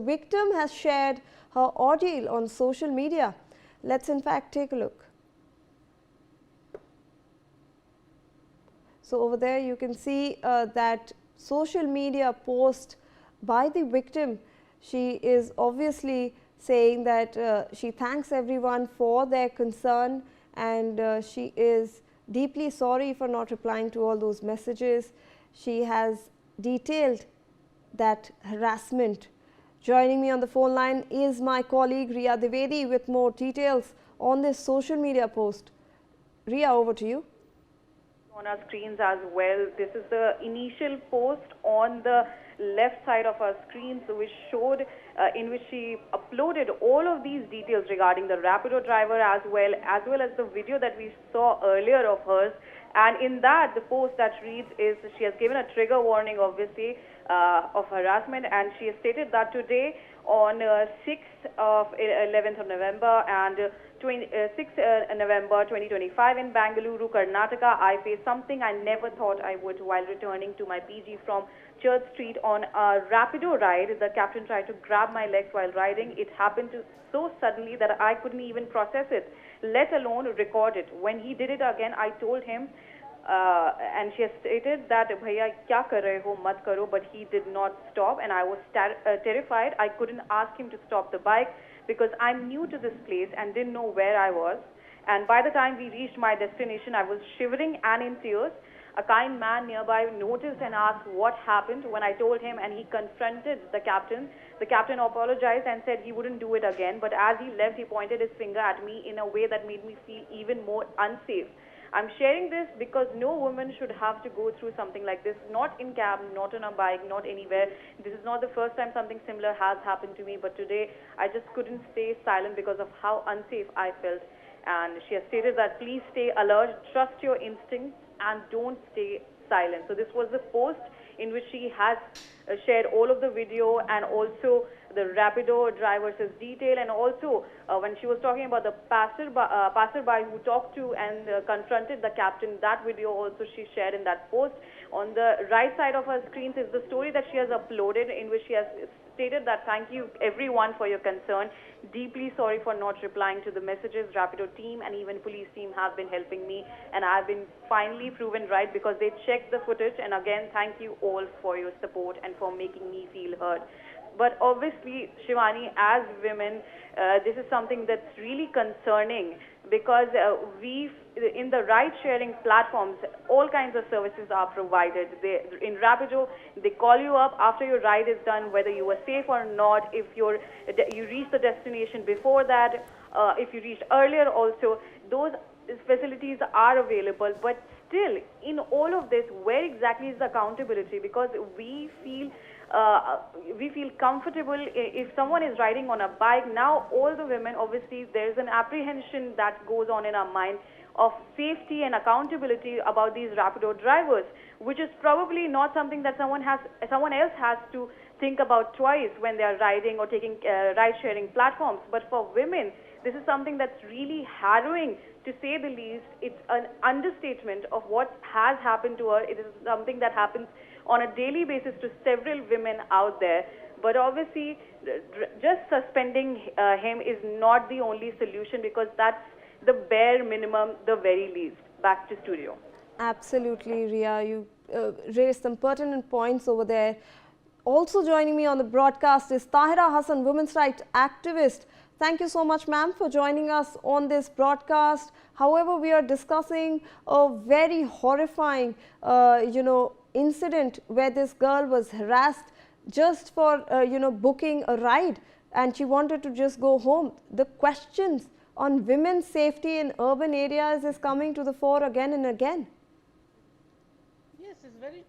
victim has shared her ordeal on social media. Let's in fact take a look. So over there you can see that social media post by the victim. She is obviously saying that she thanks everyone for their concern, and she is deeply sorry for not replying to all those messages. She has detailed that harassment. Joining me on the phone line is my colleague Riya Dwivedi with more details on this social media post. Riya, over to you. On our screens as well. This is the initial post on the left side of our screens, which showed in which she uploaded all of these details regarding the Rapido driver as well as the video that we saw earlier of hers. And in that, the post that reads is she has given a trigger warning, obviously, of harassment, and she has stated that today on 11th of November and 6th November 2025 in Bengaluru, Karnataka, I faced something I never thought I would while returning to my PG from Church Street on a Rapido ride. The captain tried to grab my legs while riding. It happened so suddenly that I couldn't even process it, let alone record it. When he did it again, I told him, and she has stated that bhaiya kya kar rahe ho, mat karo, but he did not stop, and I was terrified. I couldn't ask him to stop the bike because I'm new to this place and didn't know where I was. And by the time we reached my destination, I was shivering and in tears. A kind man nearby noticed and asked what happened. When I told him, and he confronted the captain apologized and said he wouldn't do it again. But as he left, he pointed his finger at me in a way that made me feel even more unsafe. I'm sharing this because no woman should have to go through something like this, not in cab, not on a bike, not anywhere. This is not the first time something similar has happened to me, but today I just couldn't stay silent because of how unsafe I felt. And she has stated that please stay alert, trust your instincts, and don't stay silent. So this was the post in which she has shared all of the video and also the Rapido driver's detail, and also when she was talking about the passerby who talked to and confronted the captain, that video also she shared in that post. On the right side of her screens is the story that she has uploaded, in which she has stated that thank you everyone for your concern. Deeply sorry for not replying to the messages. Rapido team and even police team have been helping me, and I have been finally proven right because they checked the footage. And again, thank you all for your support and for making me feel heard. But obviously, Shivani, as women, this is something that's really concerning because in the ride-sharing platforms, all kinds of services are provided. In Rapido, they call you up after your ride is done, whether you were safe or not, if you reach the destination before that, if you reached earlier also, those facilities are available. But still, in all of this, where exactly is the accountability? Because we feel comfortable if someone is riding on a bike. Now all the women, obviously there's an apprehension that goes on in our mind of safety and accountability about these Rapido drivers, which is probably not something that someone else has to think about twice when they are riding or taking ride-sharing platforms. But for women, this is something that's really harrowing, to say the least. It's an understatement of what has happened to her. It is something that happens on a daily basis to several women out there. But obviously, just suspending him is not the only solution, because that's the bare minimum, the very least. Back to studio. Absolutely, Riya. You raised some pertinent points over there. Also joining me on the broadcast is Tahira Hassan, women's rights activist. Thank you so much, ma'am, for joining us on this broadcast. However, we are discussing a very horrifying, incident where this girl was harassed just for, booking a ride, and she wanted to just go home. The questions on women's safety in urban areas is coming to the fore again and again. Yes, it's very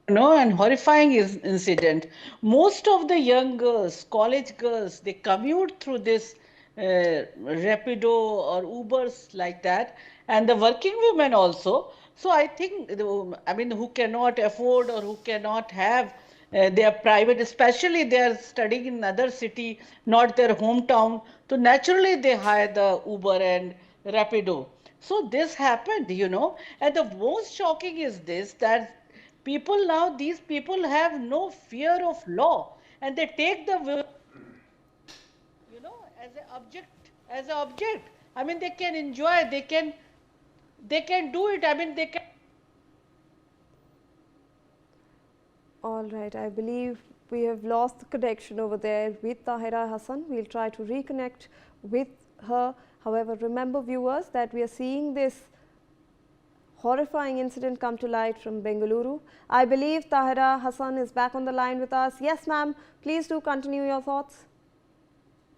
and horrifying incident. Most of the young girls, college girls, they commute through this Rapido or Ubers like that, and the working women also. So I think, who cannot afford or who cannot have their private, especially they are studying in another city, not their hometown. So naturally they hire the Uber and Rapido. So this happened, and the most shocking is this, that these people have no fear of law, and they take the as an object. I mean, they can enjoy, they can do it. I mean, they can. All right, I believe we have lost the connection over there with Tahira Hassan. We'll try to reconnect with her. However, remember viewers that we are seeing this horrifying incident come to light from Bengaluru. I believe Tahira Hassan is back on the line with us. Yes, ma'am, please do continue your thoughts.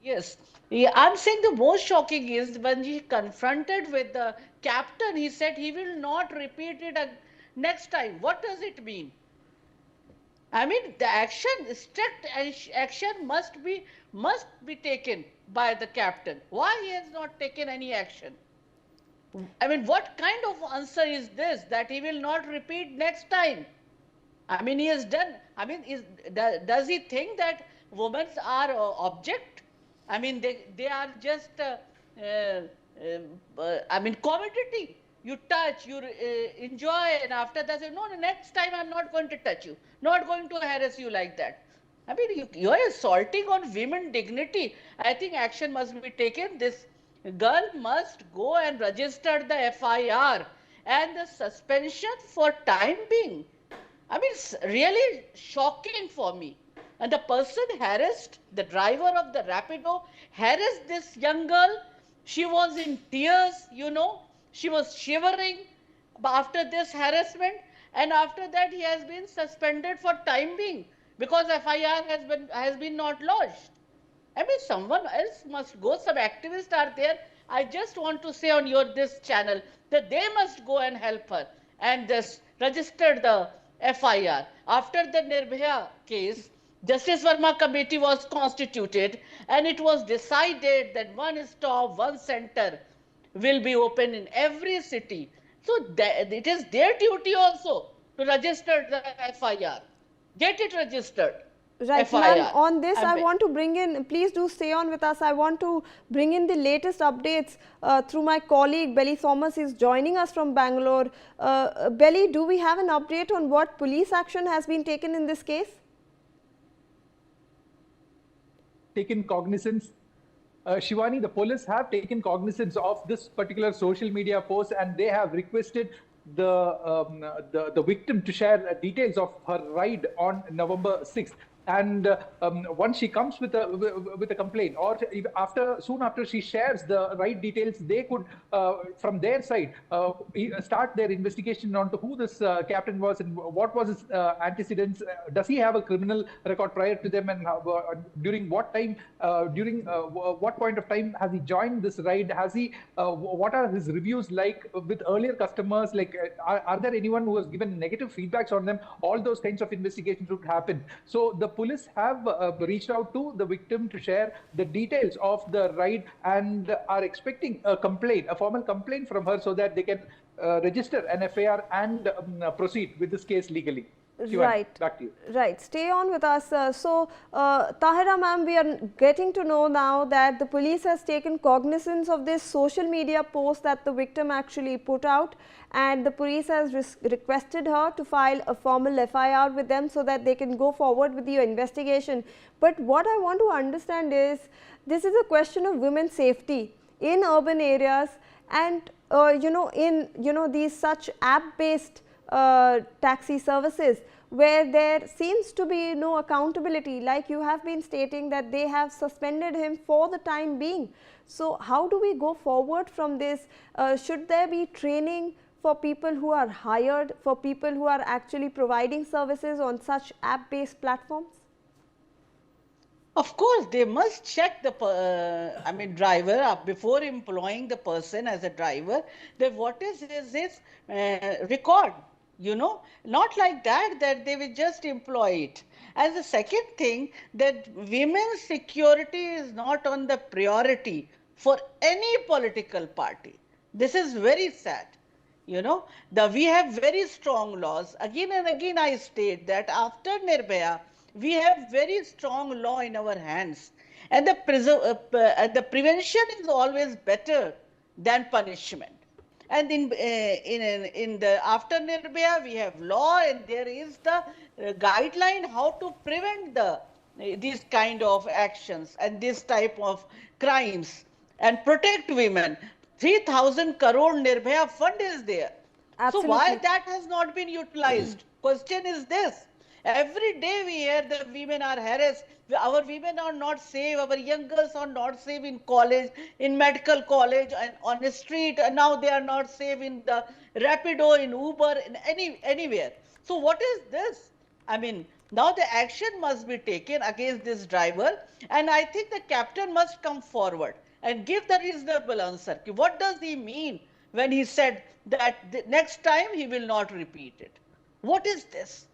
Yes, yeah, I'm saying the most shocking is when he confronted with the captain, he said he will not repeat it next time. What does it mean? I mean, the strict action must be taken by the captain. Why he has not taken any action? I mean, what kind of answer is this that he will not repeat next time? I mean, he has done. I mean, does he think that women are object? I mean, they are just. I mean, commodity. You touch, you enjoy, and after that, say, no, next time I'm not going to touch you, not going to harass you like that. I mean, you are assaulting on women dignity. I think action must be taken. This girl must go and register the FIR and the suspension for time being. I mean, it's really shocking for me. And the person harassed, the driver of the Rapido, harassed this young girl. She was in tears, you know. She was shivering after this harassment. And after that, he has been suspended for time being because FIR has been not lodged. I mean, someone else must go. Some activists are there. I just want to say on this channel that they must go and help her and just register the FIR. After the Nirbhaya case, Justice Verma committee was constituted and it was decided that one stop, one center will be open in every city. So it is their duty also to register the FIR. Get it registered. Right, ma'am, on this I want to bring in, please do stay on with us. I want to bring in the latest updates through my colleague Belly Thomas is joining us from Bangalore. Belly, do we have an update on what police action has been taken in this case? Taken cognizance. Shivani, the police have taken cognizance of this particular social media post and they have requested the victim to share details of her ride on November 6th. And once she comes with a complaint, or soon after she shares the right details, they could, from their side, start their investigation onto who this captain was and what was his antecedents. Does he have a criminal record prior to them, and during what time, what point of time has he joined this ride? Has he? What are his reviews like with earlier customers? Like, are there anyone who has given negative feedbacks on them? All those kinds of investigations would happen. So the police have reached out to the victim to share the details of the ride and are expecting a complaint, a formal complaint from her, so that they can register an FIR and proceed with this case legally. Shivani, right, back to you. Right, stay on with us. Tahira ma'am, we are getting to know now that the police has taken cognizance of this social media post that the victim actually put out, and the police has requested her to file a formal FIR with them so that they can go forward with your investigation. But what I want to understand is, this is a question of women's safety in urban areas, and in these such app-based taxi services where there seems to be no accountability, like you have been stating that they have suspended him for the time being. So how do we go forward from this? Should there be training for people who are hired, for people who are actually providing services on such app-based platforms? Of course, they must check the driver before employing the person as a driver. That what is his record? You know, not like that they will just employ it. And the second thing, that women's security is not on the priority for any political party. This is very sad. You know, we have very strong laws. Again and again I state that after Nirbhaya, we have very strong law in our hands. And the prevention is always better than punishment. And in the after Nirbhaya, we have law, and there is the guideline how to prevent these kind of actions and this type of crimes. and protect women. 3,000 crore Nirbhaya fund is there. So why Absolutely. that has not been utilized? Question is this. Every day we hear that women are harassed. Our women are not safe. Our young girls are not safe in college, in medical college, and on the street. And now they are not safe in the Rapido, in Uber, in anywhere. So what is this? I mean, now the action must be taken against this driver, and I think the captain must come forward and give the reasonable answer. What does he mean when he said that the next time he will not repeat it? What is this?